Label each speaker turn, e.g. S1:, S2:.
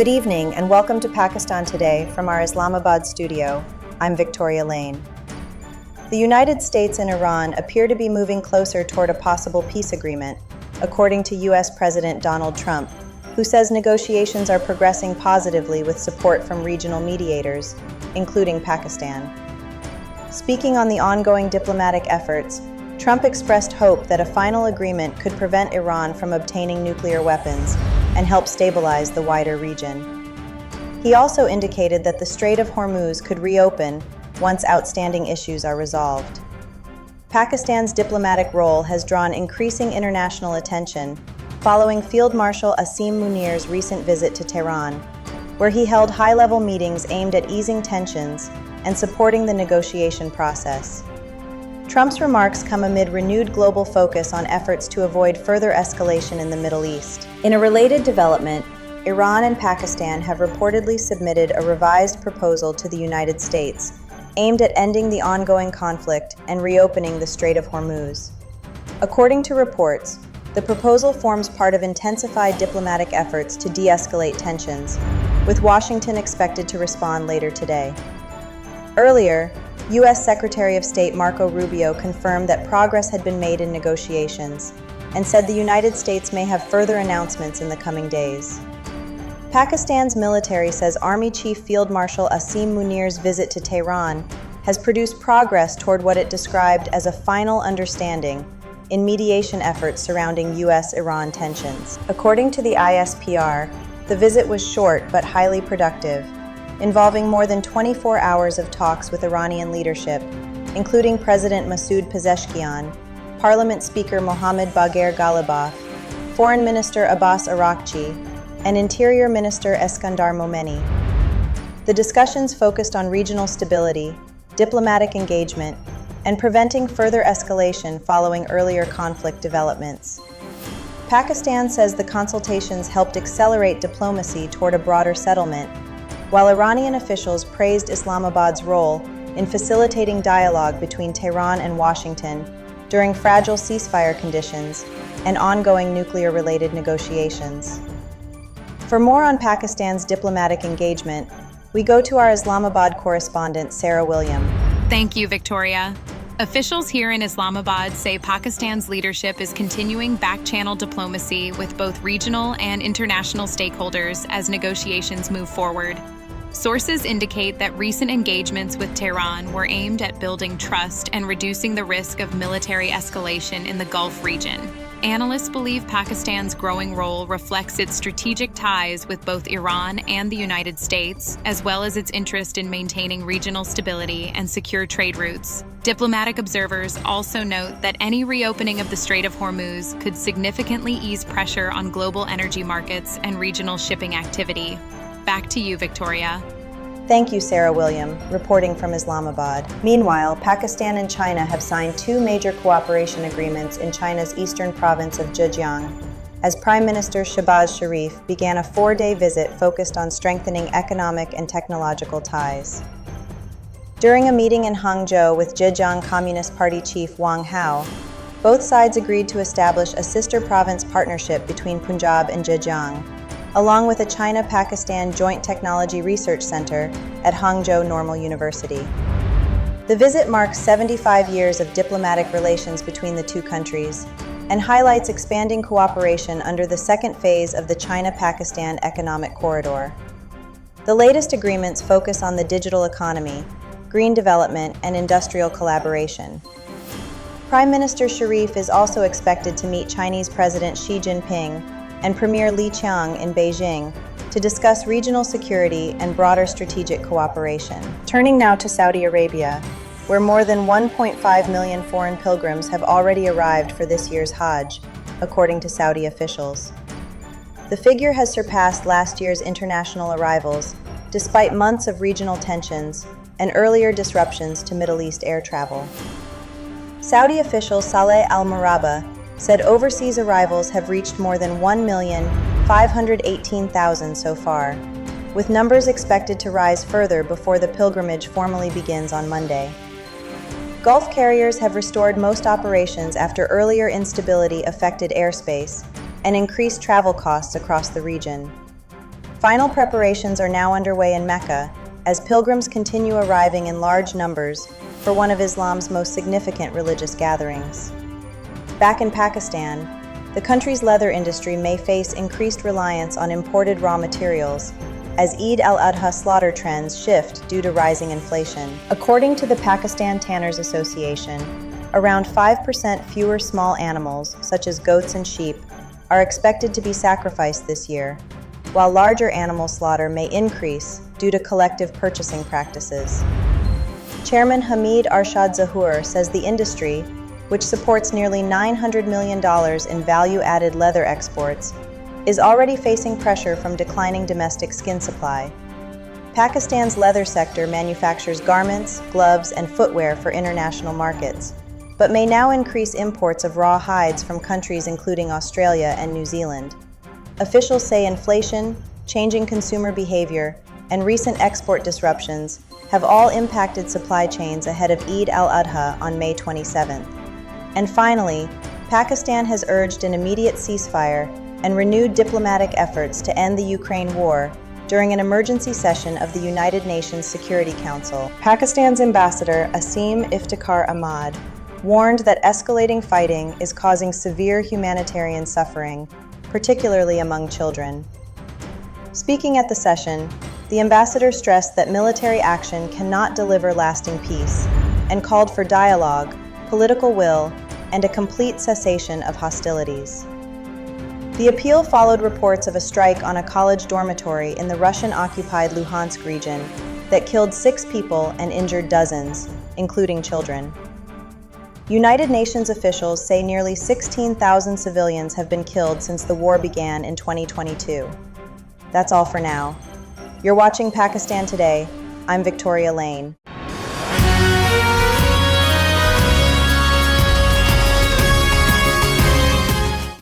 S1: Good evening and welcome to Pakistan Today from our Islamabad studio. I'm Victoria Lane. The United States and Iran appear to be moving closer toward a possible peace agreement, according to U.S. President Donald Trump, who says negotiations are progressing positively with support from regional mediators, including Pakistan. Speaking on the ongoing diplomatic efforts, Trump expressed hope that a final agreement could prevent Iran from obtaining nuclear weapons and help stabilize the wider region. He also indicated that the Strait of Hormuz could reopen once outstanding issues are resolved. Pakistan's diplomatic role has drawn increasing international attention following Field Marshal Asim Munir's recent visit to Tehran, where he held high-level meetings aimed at easing tensions and supporting the negotiation process. Trump's remarks come amid renewed global focus on efforts to avoid further escalation in the Middle East. In a related development, Iran and Pakistan have reportedly submitted a revised proposal to the United States aimed at ending the ongoing conflict and reopening the Strait of Hormuz. According to reports, the proposal forms part of intensified diplomatic efforts to de-escalate tensions, with Washington expected to respond later today. Earlier, U.S. Secretary of State Marco Rubio confirmed that progress had been made in negotiations and said the United States may have further announcements in the coming days. Pakistan's military says Army Chief Field Marshal Asim Munir's visit to Tehran has produced progress toward what it described as a final understanding in mediation efforts surrounding U.S.-Iran tensions. According to the ISPR, the visit was short but highly productive, involving more than 24 hours of talks with Iranian leadership, including President Masoud Pezeshkian, Parliament Speaker Mohammad Bagher Ghalibaf, Foreign Minister Abbas Araghchi, and Interior Minister Eskandar Momeni. The discussions focused on regional stability, diplomatic engagement, and preventing further escalation following earlier conflict developments. Pakistan says the consultations helped accelerate diplomacy toward a broader settlement, while Iranian officials praised Islamabad's role in facilitating dialogue between Tehran and Washington during fragile ceasefire conditions and ongoing nuclear-related negotiations. For more on Pakistan's diplomatic engagement, we go to our Islamabad correspondent, Sarah William.
S2: Thank you, Victoria. Officials here in Islamabad say Pakistan's leadership is continuing back-channel diplomacy with both regional and international stakeholders as negotiations move forward. Sources indicate that recent engagements with Tehran were aimed at building trust and reducing the risk of military escalation in the Gulf region. Analysts believe Pakistan's growing role reflects its strategic ties with both Iran and the United States, as well as its interest in maintaining regional stability and secure trade routes. Diplomatic observers also note that any reopening of the Strait of Hormuz could significantly ease pressure on global energy markets and regional shipping activity. Back to you, Victoria.
S1: Thank you, Sarah William, reporting from Islamabad. Meanwhile, Pakistan and China have signed two major cooperation agreements in China's eastern province of Zhejiang, as Prime Minister Shehbaz Sharif began a 4-day visit focused on strengthening economic and technological ties. During a meeting in Hangzhou with Zhejiang Communist Party chief Wang Hao, both sides agreed to establish a sister province partnership between Punjab and Zhejiang, along with a China-Pakistan Joint Technology Research Center at Hangzhou Normal University. The visit marks 75 years of diplomatic relations between the two countries and highlights expanding cooperation under the second phase of the China-Pakistan Economic Corridor. The latest agreements focus on the digital economy, green development, and industrial collaboration. Prime Minister Sharif is also expected to meet Chinese President Xi Jinping and Premier Li Qiang in Beijing to discuss regional security and broader strategic cooperation. Turning now to Saudi Arabia, where more than 1.5 million foreign pilgrims have already arrived for this year's Hajj, according to Saudi officials. The figure has surpassed last year's international arrivals, despite months of regional tensions and earlier disruptions to Middle East air travel. Saudi official Saleh Al-Maraba said overseas arrivals have reached more than 1,518,000 so far, with numbers expected to rise further before the pilgrimage formally begins on Monday. Gulf carriers have restored most operations after earlier instability affected airspace and increased travel costs across the region. Final preparations are now underway in Mecca as pilgrims continue arriving in large numbers for one of Islam's most significant religious gatherings. Back in Pakistan, the country's leather industry may face increased reliance on imported raw materials as Eid al-Adha slaughter trends shift due to rising inflation. According to the Pakistan Tanners Association, around 5% fewer small animals, such as goats and sheep, are expected to be sacrificed this year, while larger animal slaughter may increase due to collective purchasing practices. Chairman Hamid Arshad Zahoor says the industry, which supports nearly $900 million in value-added leather exports, is already facing pressure from declining domestic skin supply. Pakistan's leather sector manufactures garments, gloves, and footwear for international markets, but may now increase imports of raw hides from countries including Australia and New Zealand. Officials say inflation, changing consumer behavior, and recent export disruptions have all impacted supply chains ahead of Eid al-Adha on May 27th. And finally, Pakistan has urged an immediate ceasefire and renewed diplomatic efforts to end the Ukraine war during an emergency session of the United Nations Security Council. Pakistan's ambassador, Asim Iftikhar Ahmad, warned that escalating fighting is causing severe humanitarian suffering, particularly among children. Speaking at the session, the ambassador stressed that military action cannot deliver lasting peace and called for dialogue, political will, and a complete cessation of hostilities. The appeal followed reports of a strike on a college dormitory in the Russian-occupied Luhansk region that killed 6 people and injured dozens, including children. United Nations officials say nearly 16,000 civilians have been killed since the war began in 2022. That's all for now. You're watching Pakistan Today. I'm Victoria Lane.